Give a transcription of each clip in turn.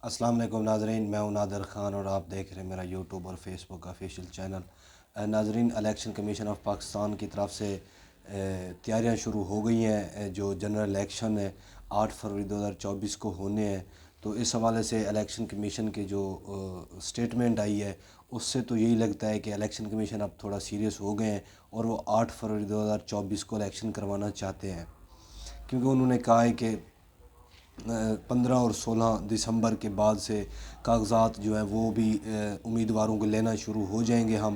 السلام علیکم ناظرین، میں ہوں نادر خان اور آپ دیکھ رہے ہیں میرا یوٹیوب اور فیس بک آفیشیل چینل۔ ناظرین، الیکشن کمیشن آف پاکستان کی طرف سے تیاریاں شروع ہو گئی ہیں۔ جو جنرل الیکشن ہے 8 فروری 2024 کو ہونے ہیں، تو اس حوالے سے الیکشن کمیشن کے جو سٹیٹمنٹ آئی ہے اس سے تو یہی لگتا ہے کہ الیکشن کمیشن اب تھوڑا سیریس ہو گئے ہیں اور وہ 8 فروری 2024 کو الیکشن کروانا چاہتے ہیں، کیونکہ انہوں نے کہا ہے کہ 15 اور 16 دسمبر کے بعد سے کاغذات جو ہیں وہ بھی امیدواروں کو لینا شروع ہو جائیں گے ہم۔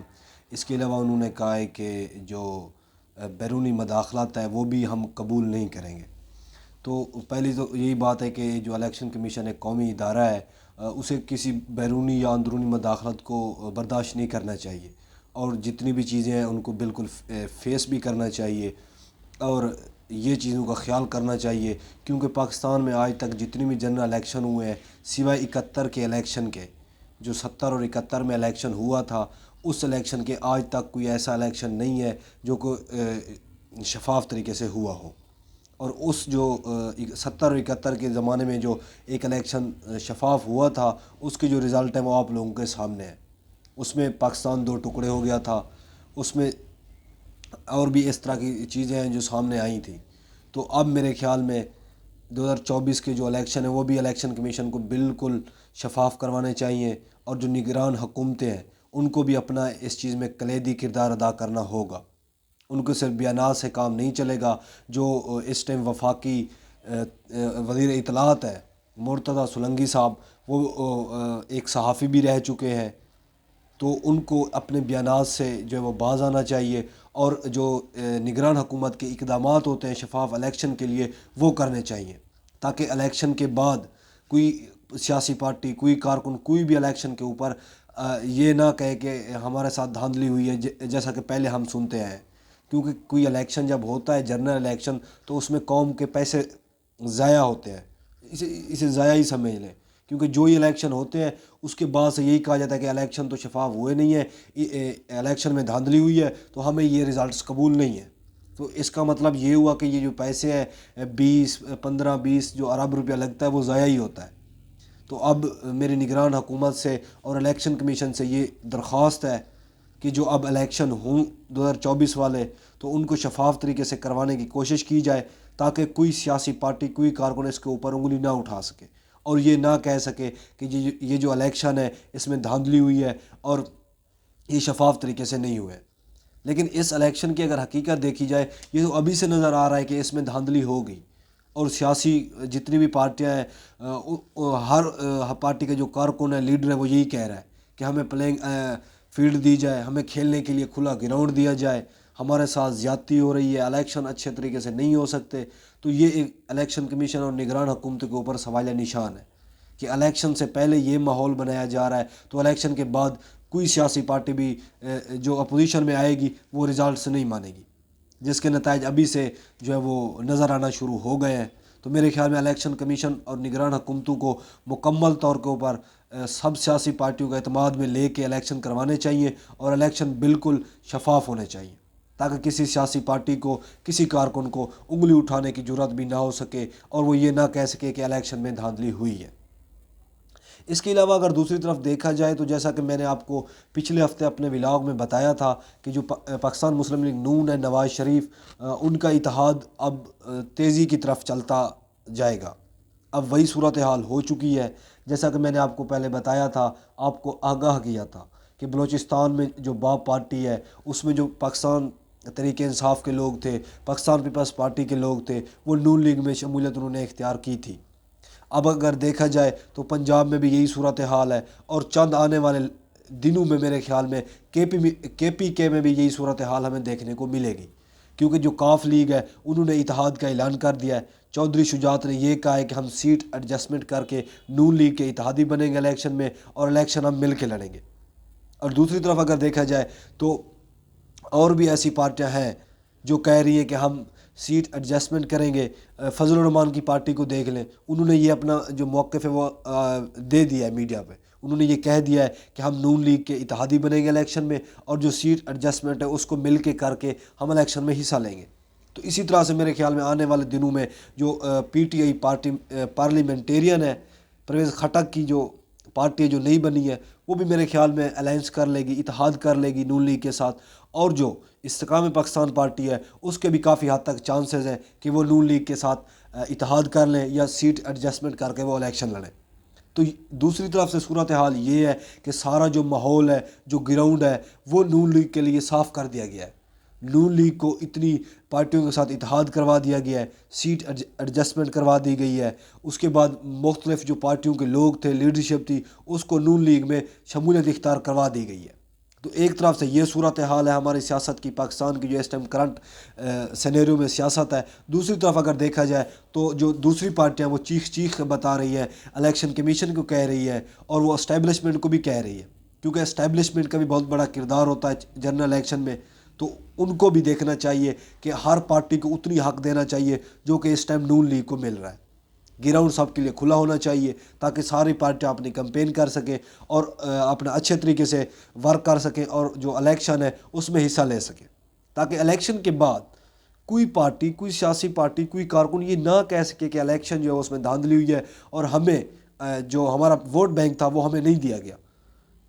اس کے علاوہ انہوں نے کہا ہے کہ جو بیرونی مداخلت ہے وہ بھی ہم قبول نہیں کریں گے۔ تو پہلی تو یہی بات ہے کہ جو الیکشن کمیشن ایک قومی ادارہ ہے، اسے کسی بیرونی یا اندرونی مداخلت کو برداشت نہیں کرنا چاہیے، اور جتنی بھی چیزیں ہیں ان کو بالکل فیس بھی کرنا چاہیے اور یہ چیزوں کا خیال کرنا چاہیے، کیونکہ پاکستان میں آج تک جتنی بھی جنرل الیکشن ہوئے ہیں سوائے 71 کے الیکشن کے، جو 70 اور 71 میں الیکشن ہوا تھا، اس الیکشن کے آج تک کوئی ایسا الیکشن نہیں ہے جو شفاف طریقے سے ہوا ہو۔ اور اس جو 70 اور 71 کے زمانے میں جو ایک الیکشن شفاف ہوا تھا، اس کی جو رزلٹ ہے وہ آپ لوگوں کے سامنے ہے۔ اس میں پاکستان دو ٹکڑے ہو گیا تھا، اس میں اور بھی اس طرح کی چیزیں ہیں جو سامنے آئی تھیں۔ تو اب میرے خیال میں 2024 کے جو الیکشن ہیں وہ بھی الیکشن کمیشن کو بالکل شفاف کروانے چاہیے، اور جو نگران حکومتیں ہیں ان کو بھی اپنا اس چیز میں کلیدی کردار ادا کرنا ہوگا۔ ان کو صرف بیانات سے کام نہیں چلے گا۔ جو اس ٹائم وفاقی وزیر اطلاعات ہے مرتضیٰ سولنگی صاحب، وہ ایک صحافی بھی رہ چکے ہیں، تو ان کو اپنے بیانات سے جو ہے وہ باز آنا چاہیے، اور جو نگران حکومت کے اقدامات ہوتے ہیں شفاف الیکشن کے لیے وہ کرنے چاہیے، تاکہ الیکشن کے بعد کوئی سیاسی پارٹی، کوئی کارکن، کوئی بھی الیکشن کے اوپر یہ نہ کہے کہ ہمارے ساتھ دھاندلی ہوئی ہے، جیسا کہ پہلے ہم سنتے ہیں۔ کیونکہ کوئی الیکشن جب ہوتا ہے جنرل الیکشن، تو اس میں قوم کے پیسے ضائع ہوتے ہیں، اسے ضائع ہی سمجھ لیں، کیونکہ جو یہ الیکشن ہوتے ہیں اس کے بعد سے یہی کہا جاتا ہے کہ الیکشن تو شفاف ہوئے نہیں ہیں، الیکشن میں دھاندلی ہوئی ہے تو ہمیں یہ رزلٹس قبول نہیں ہیں۔ تو اس کا مطلب یہ ہوا کہ یہ جو پیسے ہیں 15-20 جو ارب روپیہ لگتا ہے وہ ضائع ہی ہوتا ہے۔ تو اب میری نگران حکومت سے اور الیکشن کمیشن سے یہ درخواست ہے کہ جو اب الیکشن ہوں 2024 والے، تو ان کو شفاف طریقے سے کروانے کی کوشش کی جائے، تاکہ کوئی سیاسی پارٹی، کوئی کارکن اس کے اوپر انگلی نہ اٹھا سکے اور یہ نہ کہہ سکے کہ یہ جو الیکشن ہے اس میں دھاندلی ہوئی ہے اور یہ شفاف طریقے سے نہیں ہوئے۔ لیکن اس الیکشن کی اگر حقیقت دیکھی جائے، یہ تو ابھی سے نظر آ رہا ہے کہ اس میں دھاندلی ہو گئی، اور سیاسی جتنی بھی پارٹیاں ہیں، ہر پارٹی کے جو کارکن ہے، لیڈر ہے، وہ یہی کہہ رہا ہے کہ ہمیں پلینگ فیلڈ دی جائے، ہمیں کھیلنے کے لیے کھلا گراؤنڈ دیا جائے، ہمارے ساتھ زیادتی ہو رہی ہے، الیکشن اچھے طریقے سے نہیں ہو سکتے۔ تو یہ ایک الیکشن کمیشن اور نگران حکومت کے اوپر سوالیہ نشان ہے کہ الیکشن سے پہلے یہ ماحول بنایا جا رہا ہے، تو الیکشن کے بعد کوئی سیاسی پارٹی بھی جو اپوزیشن میں آئے گی وہ رزلٹس نہیں مانے گی، جس کے نتائج ابھی سے جو ہے وہ نظر آنا شروع ہو گئے ہیں۔ تو میرے خیال میں الیکشن کمیشن اور نگران حکومتوں کو مکمل طور کے اوپر سب سیاسی پارٹیوں کا اعتماد میں لے کے الیکشن کروانے چاہیے، اور الیکشن بالکل شفاف ہونے چاہیے، تاکہ کسی سیاسی پارٹی کو، کسی کارکن کو انگلی اٹھانے کی جرات بھی نہ ہو سکے اور وہ یہ نہ کہہ سکے کہ الیکشن میں دھاندلی ہوئی ہے۔ اس کے علاوہ اگر دوسری طرف دیکھا جائے تو جیسا کہ میں نے آپ کو پچھلے ہفتے اپنے ولاگ میں بتایا تھا کہ جو پاکستان مسلم لیگ نون ہے، نواز شریف، ان کا اتحاد اب تیزی کی طرف چلتا جائے گا۔ اب وہی صورتحال ہو چکی ہے، جیسا کہ میں نے آپ کو پہلے بتایا تھا، آپ کو آگاہ کیا تھا کہ بلوچستان میں جو باب پارٹی ہے اس میں جو پاکستان تحریک انصاف کے لوگ تھے، پاکستان پیپلز پارٹی کے لوگ تھے، وہ نون لیگ میں شمولیت انہوں نے اختیار کی تھی۔ اب اگر دیکھا جائے تو پنجاب میں بھی یہی صورتحال ہے، اور چند آنے والے دنوں میں میرے خیال میں کے پی کے میں بھی یہی صورتحال ہمیں دیکھنے کو ملے گی، کیونکہ جو کاف لیگ ہے انہوں نے اتحاد کا اعلان کر دیا ہے۔ چودھری شجاعت نے یہ کہا ہے کہ ہم سیٹ ایڈجسٹمنٹ کر کے نون لیگ کے اتحادی بنیں گے الیکشن میں، اور الیکشن ہم مل کے لڑیں گے۔ اور دوسری طرف اگر دیکھا جائے تو اور بھی ایسی پارٹیاں ہیں جو کہہ رہی ہیں کہ ہم سیٹ ایڈجسٹمنٹ کریں گے۔ فضل الرحمان کی پارٹی کو دیکھ لیں، انہوں نے یہ اپنا جو موقف ہے وہ دے دیا ہے میڈیا پہ، انہوں نے یہ کہہ دیا ہے کہ ہم نون لیگ کے اتحادی بنیں گے الیکشن میں، اور جو سیٹ ایڈجسٹمنٹ ہے اس کو مل کے کر کے ہم الیکشن میں حصہ لیں گے۔ تو اسی طرح سے میرے خیال میں آنے والے دنوں میں جو P T I party parliamentarian ہے، پرویز خٹک کی جو پارٹی جو نئی بنی ہے وہ بھی میرے خیال میں الائنس کر لے گی، اتحاد کر لے گی نون لیگ کے ساتھ، اور جو استحکام پاکستان پارٹی ہے اس کے بھی کافی حد تک چانسز ہیں کہ وہ نون لیگ کے ساتھ اتحاد کر لیں یا سیٹ ایڈجسٹمنٹ کر کے وہ الیکشن لڑیں۔ تو دوسری طرف سے صورتحال یہ ہے کہ سارا جو ماحول ہے، جو گراؤنڈ ہے، وہ نون لیگ کے لیے صاف کر دیا گیا ہے۔ نون لیگ کو اتنی پارٹیوں کے ساتھ اتحاد کروا دیا گیا ہے، سیٹ ایڈجسٹمنٹ کروا دی گئی ہے، اس کے بعد مختلف جو پارٹیوں کے لوگ تھے، لیڈرشپ تھی، اس کو نون لیگ میں شمولیت اختیار کروا دی گئی ہے۔ تو ایک طرف سے یہ صورتحال ہے ہماری سیاست کی، پاکستان کی جو اس ٹائم کرنٹ سینیریو میں سیاست ہے۔ دوسری طرف اگر دیکھا جائے تو جو دوسری پارٹیاں وہ چیخ بتا رہی ہے، الیکشن کمیشن کو کہہ رہی ہے اور وہ اسٹیبلشمنٹ کو بھی کہہ رہی ہے، کیونکہ اسٹیبلشمنٹ کا بھی بہت بڑا کردار ہوتا ہے جنرل الیکشن میں، تو ان کو بھی دیکھنا چاہیے کہ ہر پارٹی کو اتنی حق دینا چاہیے جو کہ اس ٹائم نون لیگ کو مل رہا ہے۔ گراؤنڈ سب کے لیے کھلا ہونا چاہیے تاکہ ساری پارٹیاں اپنی کمپین کر سکیں اور اپنا اچھے طریقے سے ورک کر سکیں اور جو الیکشن ہے اس میں حصہ لے سکیں، تاکہ الیکشن کے بعد کوئی پارٹی، کوئی سیاسی پارٹی، کوئی کارکن یہ نہ کہہ سکے کہ الیکشن جو ہے اس میں دھاندلی ہوئی ہے اور ہمیں جو ہمارا ووٹ بینک تھا وہ ہمیں نہیں دیا گیا۔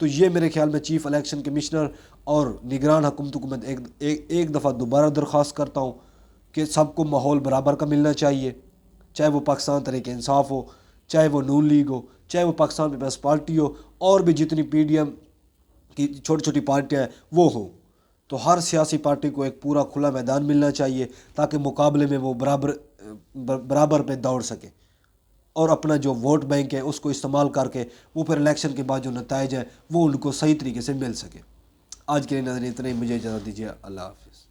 تو یہ میرے خیال میں چیف الیکشن کمشنر اور نگران حکومت ایک دفعہ دوبارہ درخواست کرتا ہوں کہ سب کو ماحول برابر کا ملنا چاہیے، چاہے وہ پاکستان تحریک انصاف ہو، چاہے وہ نون لیگ ہو، چاہے وہ پاکستان پیپلز پارٹی ہو، اور بھی جتنی پی ڈی ایم کی چھوٹی چھوٹی پارٹیاں ہیں وہ ہوں، تو ہر سیاسی پارٹی کو ایک پورا کھلا میدان ملنا چاہیے تاکہ مقابلے میں وہ برابر پہ دوڑ سکے اور اپنا جو ووٹ بینک ہے اس کو استعمال کر کے وہ پھر الیکشن کے بعد جو نتائج ہیں وہ ان کو صحیح طریقے سے مل سکے۔ آج کے لیے ناظرین اتنے ہی، مجھے اجازت دیجیے، اللہ حافظ۔